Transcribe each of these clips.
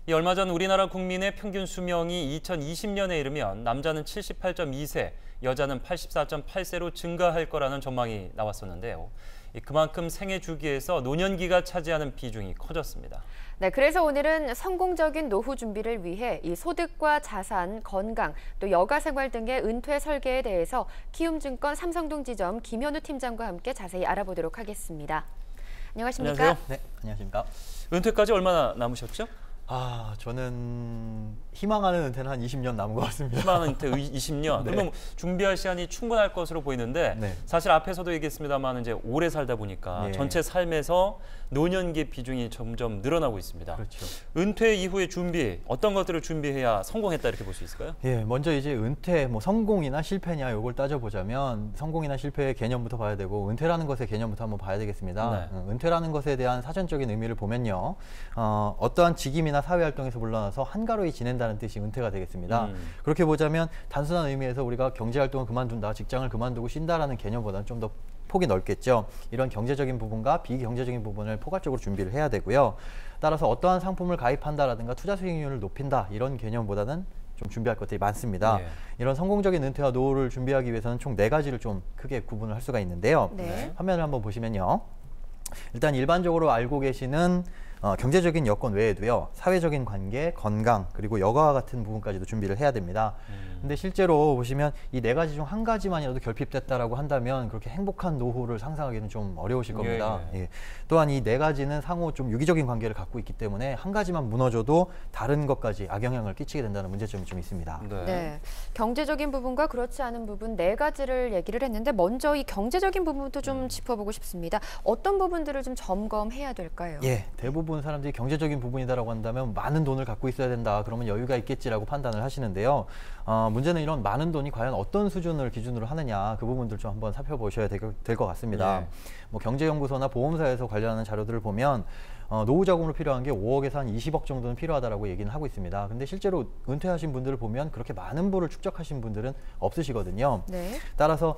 이 얼마 전 우리나라 국민의 평균 수명이 2020년에 이르면 남자는 78.2세, 여자는 84.8세로 증가할 거라는 전망이 나왔었는데요. 그만큼 생애 주기에서 노년기가 차지하는 비중이 커졌습니다. 네, 그래서 오늘은 성공적인 노후 준비를 위해 이 소득과 자산, 건강, 또 여가 생활 등의 은퇴 설계에 대해서 키움증권 삼성동 지점 김현우 팀장과 함께 자세히 알아보도록 하겠습니다. 안녕하십니까? 안녕하세요. 네, 안녕하십니까? 은퇴까지 얼마나 남으셨죠? 저는 희망하는 은퇴는 한 20년 남은 것 같습니다. 희망하는 은퇴 20년? 네. 그러면 준비할 시간이 충분할 것으로 보이는데 네. 사실 앞에서도 얘기했습니다만 이제 오래 살다 보니까 네. 전체 삶에서 노년기 비중이 점점 늘어나고 있습니다. 그렇죠. 은퇴 이후의 준비, 어떤 것들을 준비해야 성공했다 이렇게 볼 수 있을까요? 예, 먼저 이제 은퇴, 성공이나 실패냐 이걸 따져보자면 성공이나 실패의 개념부터 봐야 되고 은퇴라는 것의 개념부터 한번 봐야 되겠습니다. 네. 은퇴라는 것에 대한 사전적인 의미를 보면요. 어떠한 직임이나 사회활동에서 물러나서 한가로이 지낸다는 뜻이 은퇴가 되겠습니다. 그렇게 보자면 단순한 의미에서 우리가 경제활동을 그만둔다, 직장을 그만두고 쉰다라는 개념보다는 좀 더 폭이 넓겠죠. 이런 경제적인 부분과 비경제적인 부분을 포괄적으로 준비를 해야 되고요. 따라서 어떠한 상품을 가입한다라든가 투자 수익률을 높인다 이런 개념보다는 좀 준비할 것들이 많습니다. 예. 이런 성공적인 은퇴와 노후를 준비하기 위해서는 총 4가지를 좀 크게 구분을 할 수가 있는데요. 네. 화면을 한번 보시면요. 일단 일반적으로 알고 계시는 경제적인 여건 외에도요, 사회적인 관계, 건강, 그리고 여가와 같은 부분까지도 준비를 해야 됩니다. 근데 실제로 보시면 이 4가지 중 한 가지만이라도 결핍됐다라고 한다면 그렇게 행복한 노후를 상상하기는 좀 어려우실 겁니다. 예. 예. 또한 이 4가지는 상호 좀 유기적인 관계를 갖고 있기 때문에 한 가지만 무너져도 다른 것까지 악영향을 끼치게 된다는 문제점이 좀 있습니다. 네, 경제적인 부분과 그렇지 않은 부분 4가지를 얘기를 했는데 먼저 이 경제적인 부분도 좀 짚어보고 싶습니다. 어떤 부분들을 좀 점검해야 될까요? 예, 대부분 사람들이 경제적인 부분이다라고 한다면 많은 돈을 갖고 있어야 된다, 그러면 여유가 있겠지라고 판단을 하시는데요. 문제는 이런 많은 돈이 과연 어떤 수준을 기준으로 하느냐, 그 부분들 좀 한번 살펴보셔야 될 것 같습니다. 네. 경제연구소나 보험사에서 관련하는 자료들을 보면 노후 자금으로 필요한 게 5억에서 한 20억 정도는 필요하다라고 얘기는 하고 있습니다. 근데 실제로 은퇴하신 분들을 보면 그렇게 많은 부를 축적하신 분들은 없으시거든요. 네. 따라서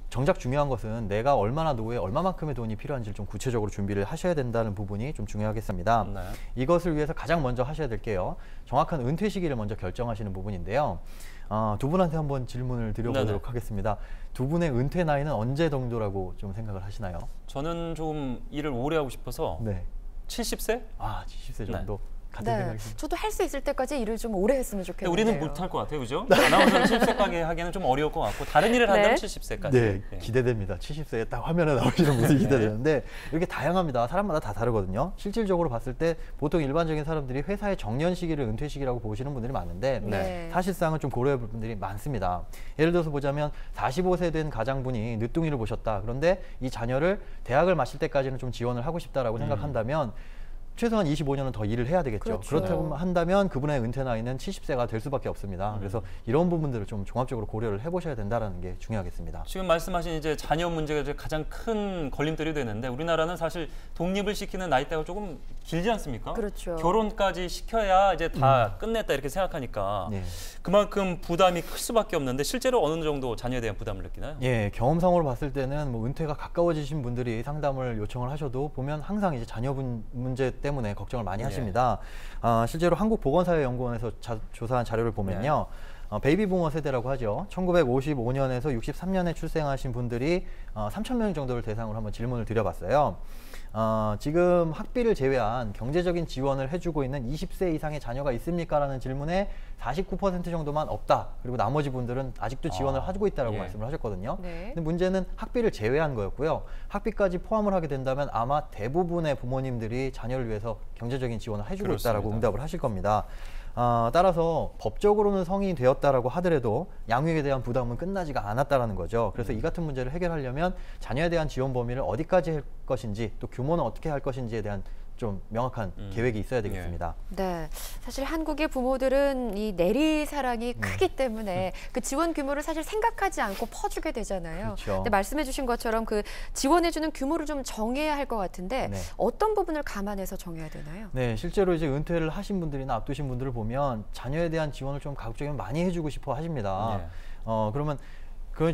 정작 중요한 것은 내가 얼마나 노후에 얼마만큼의 돈이 필요한지를 좀 구체적으로 준비를 하셔야 된다는 부분이 좀 중요하겠습니다. 네. 이것을 위해서 가장 먼저 하셔야 될 게요, 정확한 은퇴 시기를 먼저 결정하시는 부분인데요. 두 분한테 한번 질문을 드려보도록 네네. 하겠습니다. 두 분의 은퇴 나이는 언제 정도라고 좀 생각을 하시나요? 저는 좀 일을 오래 하고 싶어서 네. 70세? 70세 정도. 같은 네, 생각이십니까? 저도 할 수 있을 때까지 일을 좀 오래 했으면 좋겠는데요. 우리는 못할 것 같아요, 그죠? 아나운서는 70세까지 하기에는 좀 어려울 것 같고 다른 일을 한다면 네. 70세까지. 네, 기대됩니다. 70세에 딱 화면에 나오시는 모습이 기대되는데 이렇게 다양합니다. 사람마다 다 다르거든요. 실질적으로 봤을 때 보통 일반적인 사람들이 회사의 정년 시기를 은퇴 시기라고 보시는 분들이 많은데 네. 사실상은 좀 고려해 볼 분들이 많습니다. 예를 들어서 보자면 45세 된 가장분이 늦둥이를 보셨다. 그런데 이 자녀를 대학을 마칠 때까지는 좀 지원을 하고 싶다라고 생각한다면 최소한 25년은 더 일을 해야 되겠죠. 그렇죠. 그렇다고 한다면 그분의 은퇴 나이는 70세가 될 수밖에 없습니다. 그래서 이런 부분들을 좀 종합적으로 고려를 해보셔야 된다는 게 중요하겠습니다. 지금 말씀하신 이제 자녀 문제가 이제 가장 큰 걸림돌이 되는데 우리나라는 사실 독립을 시키는 나이대가 조금 길지 않습니까? 그렇죠. 결혼까지 시켜야 이제 다 끝냈다 이렇게 생각하니까 네. 그만큼 부담이 클 수밖에 없는데 실제로 어느 정도 자녀에 대한 부담을 느끼나요? 예, 경험상으로 봤을 때는 은퇴가 가까워지신 분들이 상담을 요청을 하셔도 보면 항상 이제 자녀분 문제 때문에 걱정을 많이 하십니다. 실제로 한국보건사회연구원에서 조사한 자료를 보면요. 베이비 부머 세대라고 하죠. 1955년에서 63년에 출생하신 분들이 3,000명 정도를 대상으로 한번 질문을 드려봤어요. 지금 학비를 제외한 경제적인 지원을 해주고 있는 20세 이상의 자녀가 있습니까? 라는 질문에 49% 정도만 없다. 그리고 나머지 분들은 아직도 지원을 하고 있다고 말씀을 하셨거든요. 네. 근데 문제는 학비를 제외한 거였고요. 학비까지 포함을 하게 된다면 아마 대부분의 부모님들이 자녀를 위해서 경제적인 지원을 해주고 있다라고 응답을 하실 겁니다. 따라서 법적으로는 성인이 되었다라고 하더라도 양육에 대한 부담은 끝나지가 않았다라는 거죠. 그래서 이 같은 문제를 해결하려면 자녀에 대한 지원 범위를 어디까지 할 것인지 또 규모는 어떻게 할 것인지에 대한 좀 명확한 계획이 있어야 되겠습니다. 네, 사실 한국의 부모들은 이 내리사랑이 크기 때문에 그 지원 규모를 사실 생각하지 않고 퍼주게 되잖아요. 그렇죠. 근데 말씀해주신 것처럼 그 지원해주는 규모를 좀 정해야 할 것 같은데 네. 어떤 부분을 감안해서 정해야 되나요? 네, 실제로 이제 은퇴를 하신 분들이나 앞두신 분들을 보면 자녀에 대한 지원을 좀 가급적이면 많이 해주고 싶어 하십니다. 네. 그러면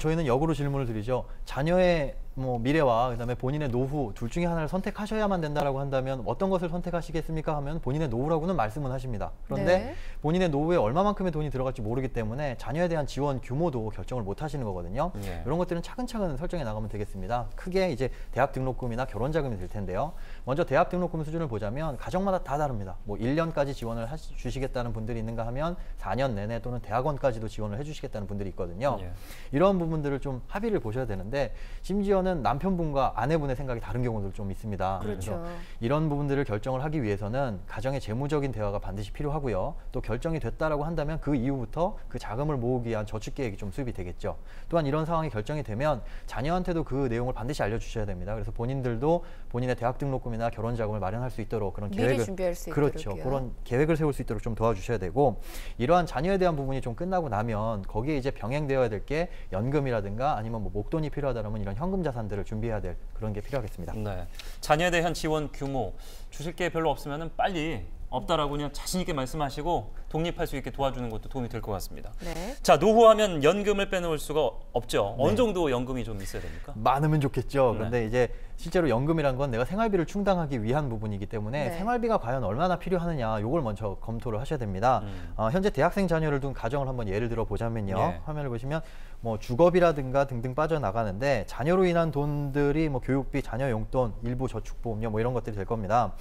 저희는 역으로 질문을 드리죠. 자녀의 뭐 미래와 그다음에 본인의 노후 둘 중에 하나를 선택하셔야만 된다라고 한다면 어떤 것을 선택하시겠습니까 하면 본인의 노후라고는 말씀은 하십니다. 그런데 네. 본인의 노후에 얼마만큼의 돈이 들어갈지 모르기 때문에 자녀에 대한 지원 규모도 결정을 못 하시는 거거든요. 예. 이런 것들은 차근차근 설정해 나가면 되겠습니다. 크게 이제 대학 등록금이나 결혼 자금이 될 텐데요. 먼저 대학 등록금 수준을 보자면 가정마다 다 다릅니다. 뭐 1년까지 지원을 주시겠다는 분들이 있는가 하면 4년 내내 또는 대학원까지도 지원을 해주시겠다는 분들이 있거든요. 예. 이런 부분들을 좀 합의를 보셔야 되는데 심지어는 남편분과 아내분의 생각이 다른 경우도 좀 있습니다. 그렇죠. 그래서 이런 부분들을 결정을 하기 위해서는 가정의 재무적인 대화가 반드시 필요하고요. 또 결정이 됐다라고 한다면 그 이후부터 그 자금을 모으기 위한 저축 계획이 좀 수립이 되겠죠. 또한 이런 상황이 결정이 되면 자녀한테도 그 내용을 반드시 알려주셔야 됩니다. 그래서 본인들도 본인의 대학 등록금이나 결혼 자금을 마련할 수 있도록 그런 미리 계획을 준비할 수 그렇죠. 있도록요. 그런 계획을 세울 수 있도록 좀 도와주셔야 되고 이러한 자녀에 대한 부분이 좀 끝나고 나면 거기에 이제 병행되어야 될 게 연금이라든가 아니면 뭐 목돈이 필요하다면 이런 현금 자산들을 준비해야 될 그런 게 필요하겠습니다. 네. 자녀에 대한 지원 규모 주실 게 별로 없으면 빨리 없다라고 그냥 자신 있게 말씀하시고 독립할 수 있게 도와주는 것도 도움이 될 것 같습니다. 네. 자, 노후하면 연금을 빼놓을 수가 없죠. 네. 어느 정도 연금이 좀 있어야 됩니까? 많으면 좋겠죠. 네. 그런데 이제 실제로 연금이란 건 내가 생활비를 충당하기 위한 부분이기 때문에 네. 생활비가 과연 얼마나 필요하느냐 이걸 먼저 검토를 하셔야 됩니다. 현재 대학생 자녀를 둔 가정을 한번 예를 들어 보자면요. 예. 화면을 보시면 뭐 주거비라든가 등등 빠져나가는데 자녀로 인한 돈들이 뭐 교육비, 자녀 용돈, 일부 저축보험료 뭐 이런 것들이 될 겁니다.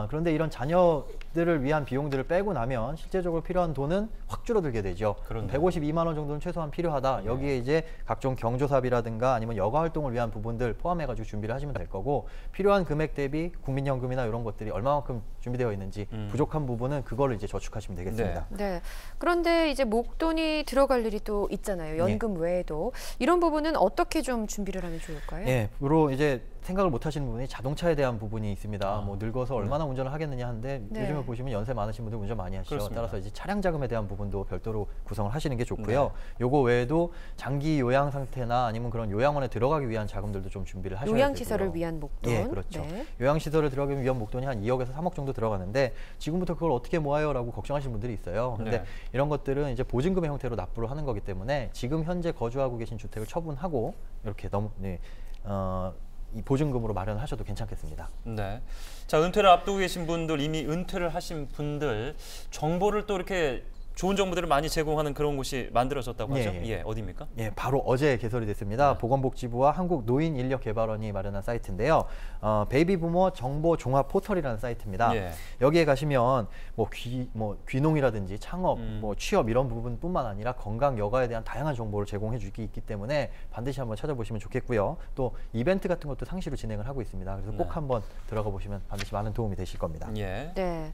그런데 이런 자녀들을 위한 비용들을 빼고 나면 실제적으로 필요한 돈은 확 줄어들게 되죠. 그렇네요. 152만 원 정도는 최소한 필요하다. 여기에 이제 각종 경조사비라든가 아니면 여가 활동을 위한 부분들 포함해가지고 준비를 하시면 될 거고 필요한 금액 대비 국민연금이나 이런 것들이 얼마만큼 준비되어 있는지 부족한 부분은 그거를 이제 저축하시면 되겠습니다. 네. 그런데 이제 목돈이 들어갈 일이 또 있잖아요. 연금 외에도 이런 부분은 어떻게 좀 준비를 하면 좋을까요? 예, 주로 이제 생각을 못 하시는 부분이 자동차에 대한 부분이 있습니다. 뭐 늙어서 얼마나 운전을 하겠느냐 하는데 네. 요즘에 보시면 연세 많으신 분들 운전 많이 하시죠. 그렇습니다. 따라서 이제 차량 자금에 대한 부분도 별도로 구성을 하시는 게 좋고요. 네. 요거 외에도 장기 요양 상태나 아니면 그런 요양원에 들어가기 위한 자금들도 좀 준비를 하셔야 되고요. 요양시설을 위한 목돈. 예, 그렇죠. 네. 요양시설을 들어가기 위한 목돈이 한 2억에서 3억 정도 들어가는데 지금부터 그걸 어떻게 모아요? 라고 걱정하시는 분들이 있어요. 근데 네. 이런 것들은 이제 보증금의 형태로 납부를 하는 거기 때문에 지금 현재 거주하고 계신 주택을 처분하고 이렇게 이 보증금으로 마련하셔도 괜찮겠습니다. 네. 자, 은퇴를 앞두고 계신 분들, 이미 은퇴를 하신 분들 정보를 또 이렇게 좋은 정보들을 많이 제공하는 그런 곳이 만들어졌다고 하죠? 예, 예. 예, 어디입니까? 예, 바로 어제 개설이 됐습니다. 네. 보건복지부와 한국노인인력개발원이 마련한 사이트인데요. 베이비부머 정보 종합 포털이라는 사이트입니다. 예. 여기에 가시면 귀농이라든지 창업, 취업 이런 부분뿐만 아니라 건강, 여가에 대한 다양한 정보를 제공해 주기 있기 때문에 반드시 한번 찾아보시면 좋겠고요. 또 이벤트 같은 것도 상시로 진행을 하고 있습니다. 그래서 꼭 네. 한번 들어가 보시면 반드시 많은 도움이 되실 겁니다. 예. 네.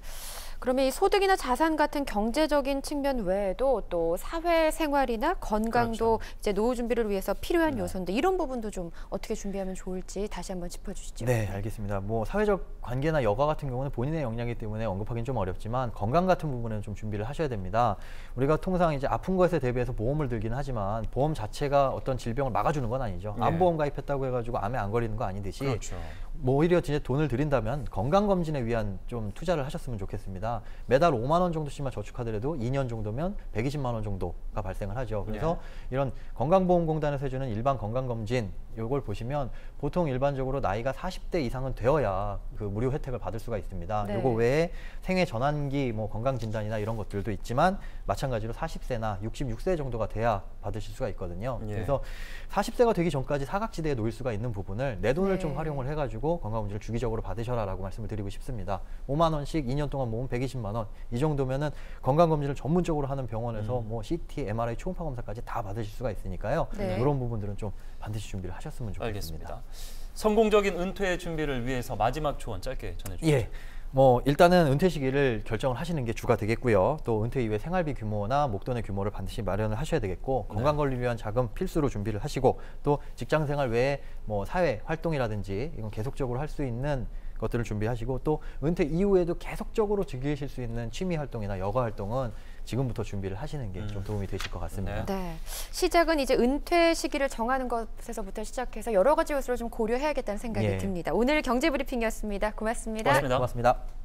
그러면 이 소득이나 자산 같은 경제적인 측면 외에도 또 사회생활이나 건강도 그렇죠. 이제 노후 준비를 위해서 필요한 네. 요소인데 이런 부분도 좀 어떻게 준비하면 좋을지 다시 한번 짚어주시죠. 네, 알겠습니다. 뭐 사회적 관계나 여가 같은 경우는 본인의 역량이기 때문에 언급하기는 좀 어렵지만 건강 같은 부분은 좀 준비를 하셔야 됩니다. 우리가 통상 이제 아픈 것에 대비해서 보험을 들기는 하지만 보험 자체가 어떤 질병을 막아주는 건 아니죠. 네. 암보험 가입했다고 해가지고 암에 안 걸리는 거 아니듯이 그렇죠. 뭐 오히려 진짜 돈을 들인다면 건강검진에 위한 좀 투자를 하셨으면 좋겠습니다. 매달 5만 원 정도씩만 저축하더라도 2년 정도면 120만 원 정도가 발생을 하죠. 그래서 이런 건강보험공단에서 해주는 일반 건강검진 이걸 보시면 보통 일반적으로 나이가 40대 이상은 되어야 그 무료 혜택을 받을 수가 있습니다. 네. 이거 외에 생애 전환기 뭐 건강진단이나 이런 것들도 있지만 마찬가지로 40세나 66세 정도가 돼야 받으실 수가 있거든요. 예. 그래서 40세가 되기 전까지 사각지대에 놓일 수가 있는 부분을 내 돈을 네. 좀 활용을 해가지고 건강검진을 주기적으로 받으셔라라고 말씀을 드리고 싶습니다. 5만 원씩 2년 동안 모으면 120만 원. 이 정도면은 건강검진을 전문적으로 하는 병원에서 뭐 CT, MRI, 초음파 검사까지 다 받으실 수가 있으니까요. 네. 이런 부분들은 좀 반드시 준비를 하셨으면 좋겠습니다. 알겠습니다. 성공적인 은퇴 준비를 위해서 마지막 조언 짧게 전해주시죠. 예. 뭐 일단은 은퇴 시기를 결정을 하시는 게 주가 되겠고요. 또 은퇴 이후에 생활비 규모나 목돈의 규모를 반드시 마련을 하셔야 되겠고 건강 관리를 위한 자금 필수로 준비를 하시고 또 직장 생활 외에 뭐 사회 활동이라든지 이건 계속적으로 할 수 있는 것들을 준비하시고 또 은퇴 이후에도 계속적으로 즐기실 수 있는 취미 활동이나 여가 활동은 지금부터 준비를 하시는 게 좀 도움이 되실 것 같습니다. 네. 시작은 이제 은퇴 시기를 정하는 것에서부터 시작해서 여러 가지 요소를 좀 고려해야겠다는 생각이 예. 듭니다. 오늘 경제브리핑이었습니다. 고맙습니다. 고맙습니다. 고맙습니다.